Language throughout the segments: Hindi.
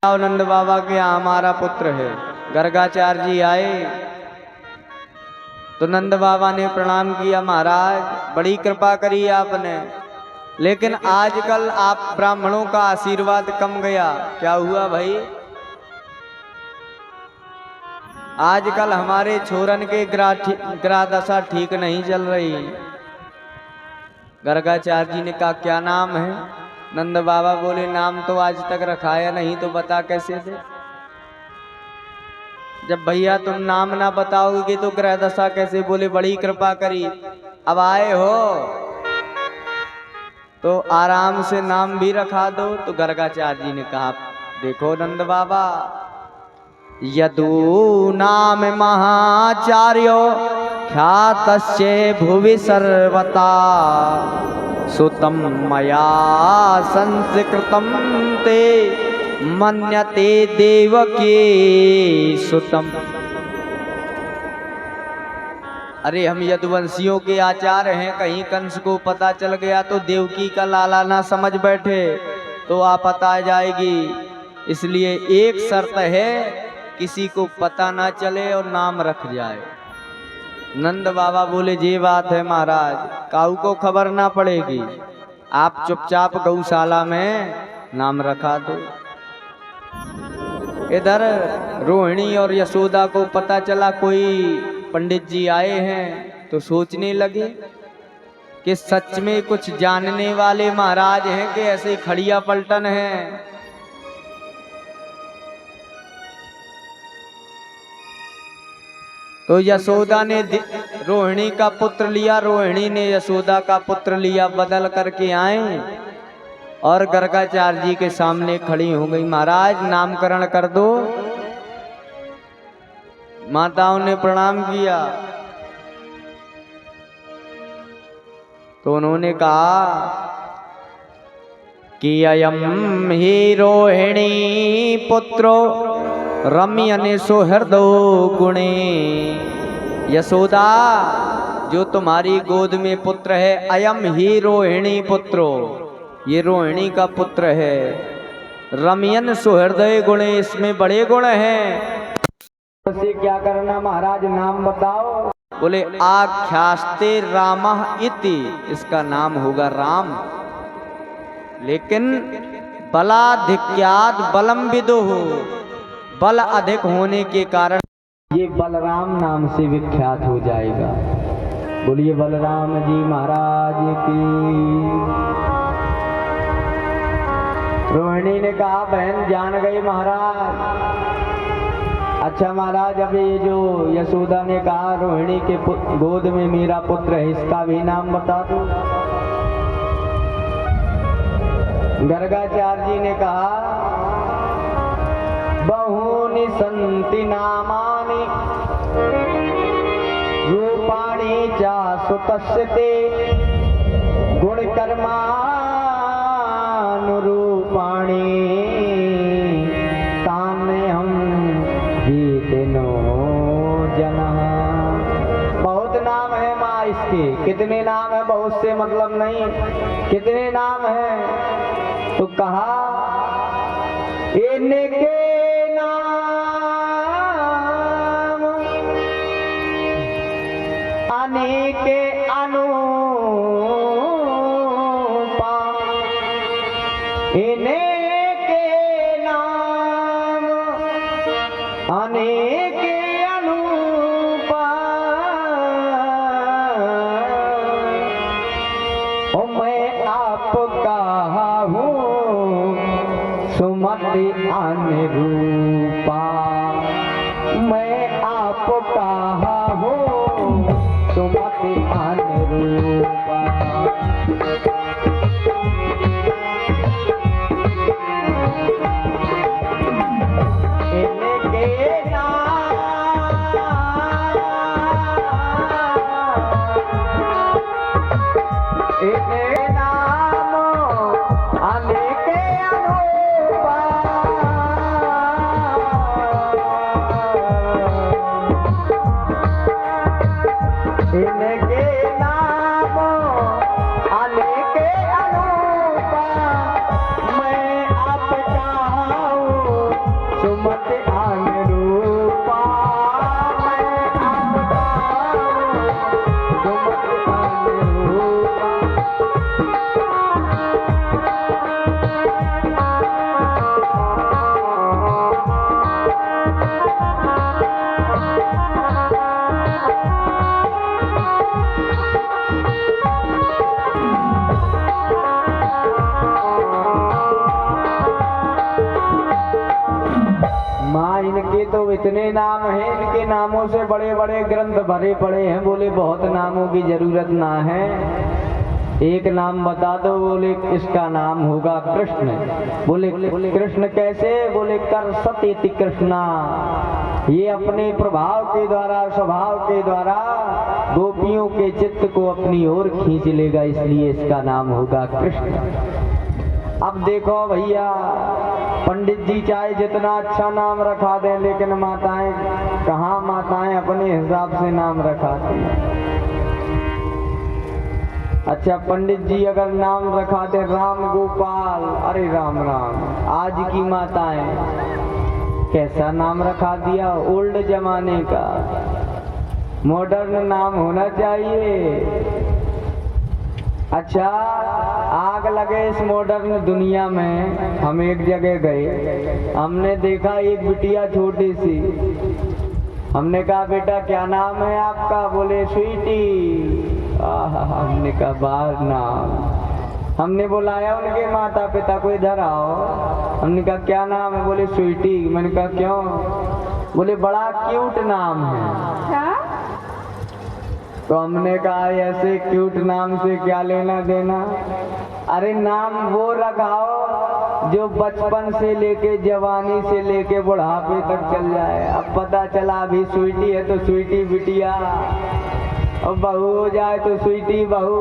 नंद बाबा के यहाँ हमारा पुत्र है। गर्गाचार्य जी आए तो नंद बाबा ने प्रणाम किया, महाराज बड़ी कृपा करी आपने, लेकिन आजकल आप ब्राह्मणों का आशीर्वाद कम गया। क्या हुआ भाई? आजकल हमारे छोरन के ग्रह दशा ठीक नहीं चल रही। गर्गाचार्य जी ने कहा क्या नाम है? नंद बाबा बोले नाम तो आज तक रखाया नहीं, तो बता कैसे दे। जब भैया तुम नाम ना बताओगे तो ग्रह दशा कैसे? बोले बड़ी कृपा करी, अब आए हो तो आराम से नाम भी रखा दो। तो गर्गाचार्य जी ने कहा देखो नंद बाबा, यदु नाम महाचार्यो ख्यातस्य भुवि सर्वता, सुतम मया संस्कृतम ते मन्यते देवकी सुतम। अरे हम यदुवंशियों के आचार्य हैं, कहीं कंस को पता चल गया तो देवकी का लाला ना समझ बैठे तो आपत आ जाएगी। इसलिए एक शर्त है, किसी को पता ना चले और नाम रख जाए। नंद बाबा बोले ये बात है महाराज, काऊ को खबर ना पड़ेगी, आप चुपचाप गौशाला में नाम रखा दो। इधर रोहिणी और यशोदा को पता चला कोई पंडित जी आए हैं, तो सोचने लगे कि सच में कुछ जानने वाले महाराज हैं कि ऐसे खड़िया पलटन हैं। तो यशोदा ने रोहिणी का पुत्र लिया, रोहिणी ने यशोदा का पुत्र लिया, बदल करके आए और गर्गाचार्य जी के सामने खड़ी हो गई। महाराज नामकरण कर दो। माताओं ने प्रणाम किया तो उन्होंने कहा कि अयम ही रोहिणी पुत्रो रम्यने सुहृदो गुणे। यशोदा जो तुम्हारी गोद में पुत्र है, अयम ही रोहिणी पुत्रो, ये रोहिणी का पुत्र है। रम्यन सुहृदय गुणे, इसमें बड़े गुण हैं। से क्या करना महाराज, नाम बताओ। बोले आख्यास्ते रामः इति, इसका नाम होगा राम। लेकिन बलाधिक्याद बलम विदुः, बल अधिक होने के कारण ये बलराम नाम से विख्यात हो जाएगा। बोलिए बलराम जी महाराज की। रोहिणी ने कहा बहन जान गई महाराज। अच्छा महाराज, अभी ये जो यशोदा ने कहा रोहिणी के गोद में मेरा पुत्र है, इसका भी नाम बता दो। गर्गाचार्य जी ने कहा बहूनि संति नामानि रूपाणि च सुतस्य ते गुणकर्मानुरूपाणि तान्य हम वीतिनो जनः। बहुत नाम है माँ इसके। कितने नाम है? बहुत से मतलब नहीं, कितने नाम है? तो कहा इनके नाम अनेके अनुपा, इनके नाम अनेके अनुपा। ओ मैं आपका हूँ सुमति अनुरूपा, मैं आपका हूँ सुमति अनुरूपा। सुमति अनुरूपा मैं अवतारूं, सुमति अनुरूपा। माँ इनके तो इतने नाम हैं, इनके नामों से बड़े बड़े ग्रंथ भरे पड़े हैं। बोले बहुत नामों की जरूरत ना है, एक नाम बता दो। बोले इसका नाम होगा कृष्ण। बोले कृष्ण कैसे? बोले कर सत्यति कृष्णा, ये अपने प्रभाव के द्वारा, स्वभाव के द्वारा गोपियों के चित्त को अपनी ओर खींच लेगा, इसलिए इसका नाम होगा कृष्ण। अब देखो भैया, पंडित जी चाहे जितना अच्छा नाम रखा दें, लेकिन माताएं कहाँ, माताएं अपने हिसाब से नाम रखाती हैं। अच्छा पंडित जी अगर नाम रखा दे राम गोपाल, अरे राम राम। आज की माताएं कैसा नाम रखा दिया, ओल्ड जमाने का, मॉडर्न नाम होना चाहिए। अच्छा आग लगे इस मॉडर्न दुनिया में। हम एक जगह गए, हमने देखा एक बिटिया छोटी सी। हमने कहा बेटा क्या नाम है आपका? बोले स्वीटी। हमने कहा बाहर नाम। हमने बुलाया उनके माता पिता को, इधर आओ। हमने कहा क्या नाम है? बोले स्वीटी। मैंने कहा क्यों? बोले बड़ा क्यूट नाम है। तो हमने कहा ऐसे क्यूट नाम से क्या लेना देना? अरे नाम वो रखाओ जो बचपन से लेके जवानी से लेके बुढ़ापे तक चल जाए। अब पता चला अभी स्वीटी है तो स्वीटी बिटिया, और बहू हो जाए तो स्वीटी बहू,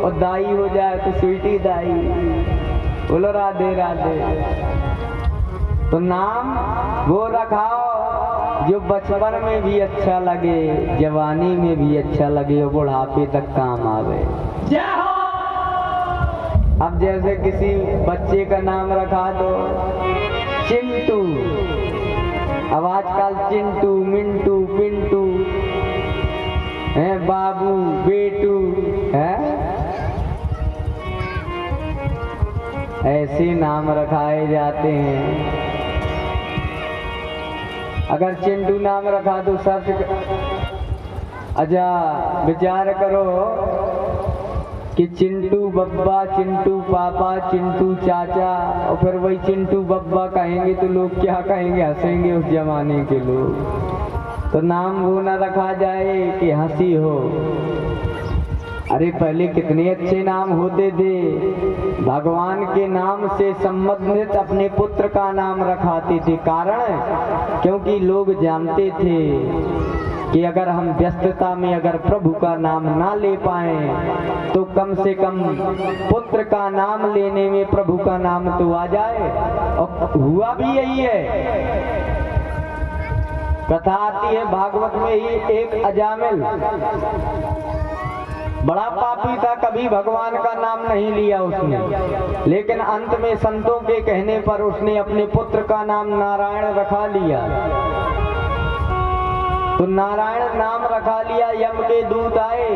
और दाई हो जाए तो स्वीटी दाई। बोलो राधे राधे। तो नाम वो रखाओ जो बचपन में भी अच्छा लगे, जवानी में भी अच्छा लगे, और बुढ़ापे तक काम आवे। अब जैसे किसी बच्चे का नाम रखा दो चिंटू। अब आजकल चिंटू, मिंटू, पिंटू है, बाबू, बेटू है, ऐसे नाम रखाए जाते हैं। अगर चिंटू नाम रखा तो सर्च अच्छा विचार करो कि चिंटू बब्बा, चिंटू पापा, चिंटू चाचा, और फिर वही चिंटू बब्बा कहेंगे तो लोग क्या कहेंगे? हंसेंगे उस जमाने के लोग। तो नाम वो ना रखा जाए कि हंसी हो। अरे पहले कितने अच्छे नाम होते थे। भगवान के नाम से संबंधित अपने पुत्र का नाम रखाते थे। कारण क्योंकि लोग जानते थे कि अगर हम व्यस्तता में अगर प्रभु का नाम ना ले पाए तो कम से कम पुत्र का नाम लेने में प्रभु का नाम तो आ जाए। और हुआ भी यही है। कथा आती है भागवत में ही, एक अजामिल बड़ा पापी था, कभी भगवान का नाम नहीं लिया उसने, लेकिन अंत में संतों के कहने पर उसने अपने पुत्र का नाम नारायण रखा लिया। तो नारायण नाम रखा लिया। यम के दूत आए,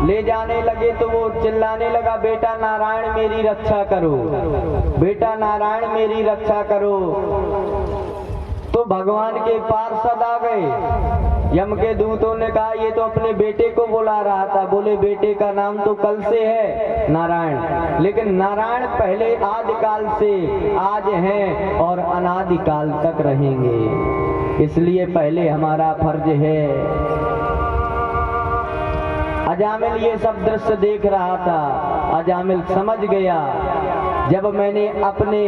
ले जाने लगे तो वो चिल्लाने लगा, बेटा नारायण मेरी रक्षा करो, बेटा नारायण मेरी रक्षा करो। तो भगवान के पार्षद आ गए। यम के दूतों ने कहा ये तो अपने बेटे को बुला रहा था। बोले बेटे का नाम तो कल से है नारायण, लेकिन नारायण पहले आदिकाल से आज हैं और अनादिकाल तक रहेंगे, इसलिए पहले हमारा फर्ज है। अजामिल ये सब दृश्य देख रहा था। अजामिल समझ गया, जब मैंने अपने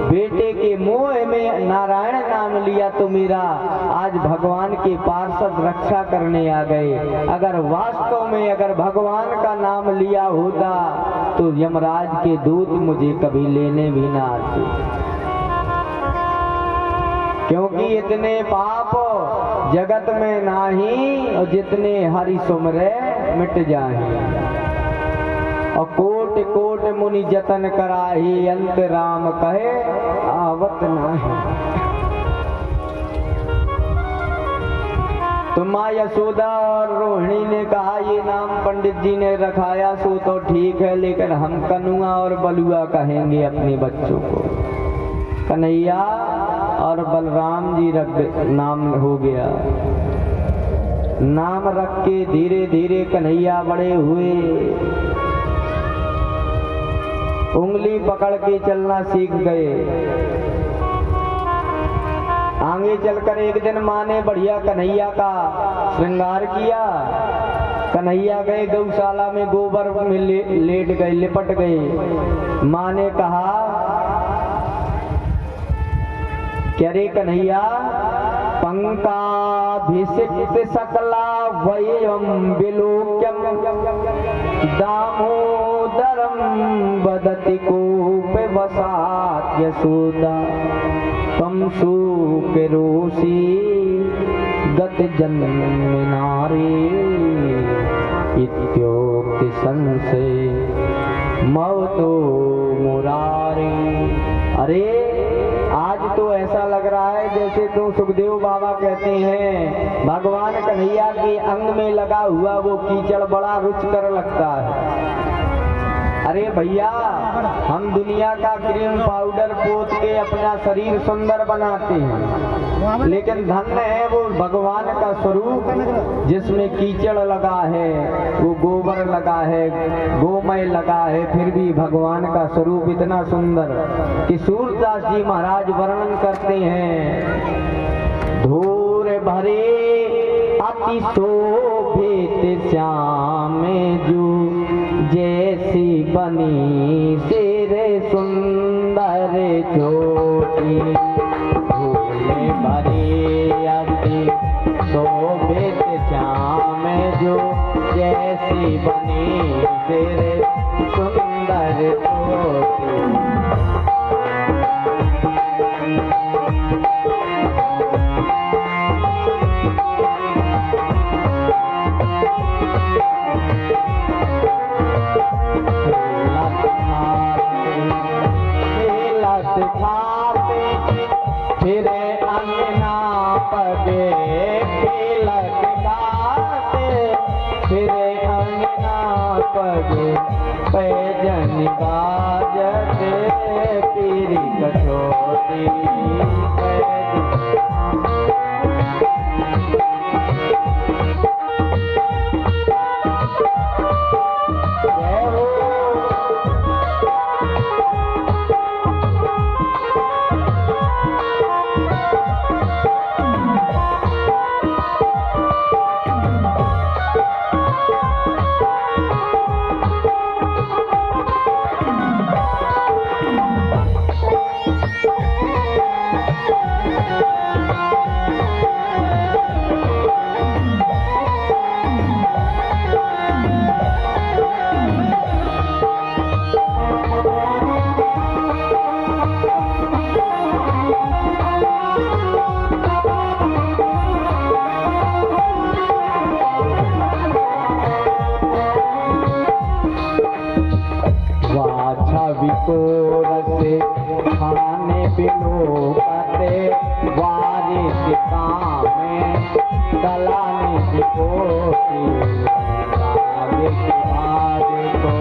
बेटे के मोह में नारायण नाम लिया तो मेरा आज भगवान के पार्षद रक्षा करने आ गए। अगर वास्तव में अगर भगवान का नाम लिया होता तो यमराज के दूत मुझे कभी लेने भी ना आते, क्योंकि इतने पाप जगत में नाही और जितने हरि सुमरे मिट जाए। और कोट कोट मुनि जतन कराही, अंत राम कहे आवत नाही। तो माँ यशोदा और रोहिणी ने कहा ये नाम पंडित जी ने रखाया सो तो ठीक है, लेकिन हम कनुआ और बलुआ कहेंगे अपने बच्चों को। कन्हैया और बलराम जी नाम हो गया। नाम रख के धीरे धीरे कन्हैया बड़े हुए, उंगली पकड़ के चलना सीख गए। आगे चलकर एक दिन माँ ने बढ़िया कन्हैया का श्रृंगार किया। कन्हैया गए गौशाला में, गोबर में लेट गए, लिपट गए। माँ ने कहा क्या रे कन्हैया, पंकाभिषिक्त सकला वयम विलोक्यम दामोदरम वदति कोपवसात् यशोदा तम सुकरोषि गत जन्म नारी इत्योक्ति संशय मवतो मुरारी। अरे आज तो ऐसा लग रहा है जैसे तो सुखदेव बाबा कहते हैं भगवान कन्हैया के अंग में लगा हुआ वो कीचड़ बड़ा रुचिकर लगता है। अरे भैया, हम दुनिया का क्रीम पाउडर पोत के अपना शरीर सुंदर बनाते हैं, लेकिन धन्य है वो भगवान का स्वरूप जिसमें कीचड़ लगा है, वो गोबर लगा है, गोमय लगा है, फिर भी भगवान का स्वरूप इतना सुंदर कि सूरदास जी महाराज वर्णन करते हैं। धूर भरे अति शोभित श्याम जू जैसी बनी सिर सुंदर चोटी। धूल भरे अति शोभित श्याम जो जैसी बनी सिर सुंदर चोटी। फिर अंगना पगे खिलत गाते, फिर अंगना पगे पैजन बाजते पीरी कछोटी। से खाने पिलो करते वारिस काम में कलाने की कोठी। आगे की बात तो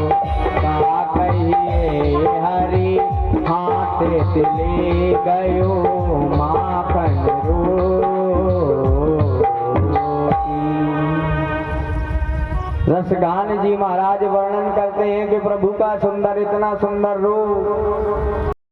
का कहिए हरी हाथ ले गयो माखन रसगान जी महाराज वर्णन करते हैं कि प्रभु का सुंदर इतना सुंदर रूप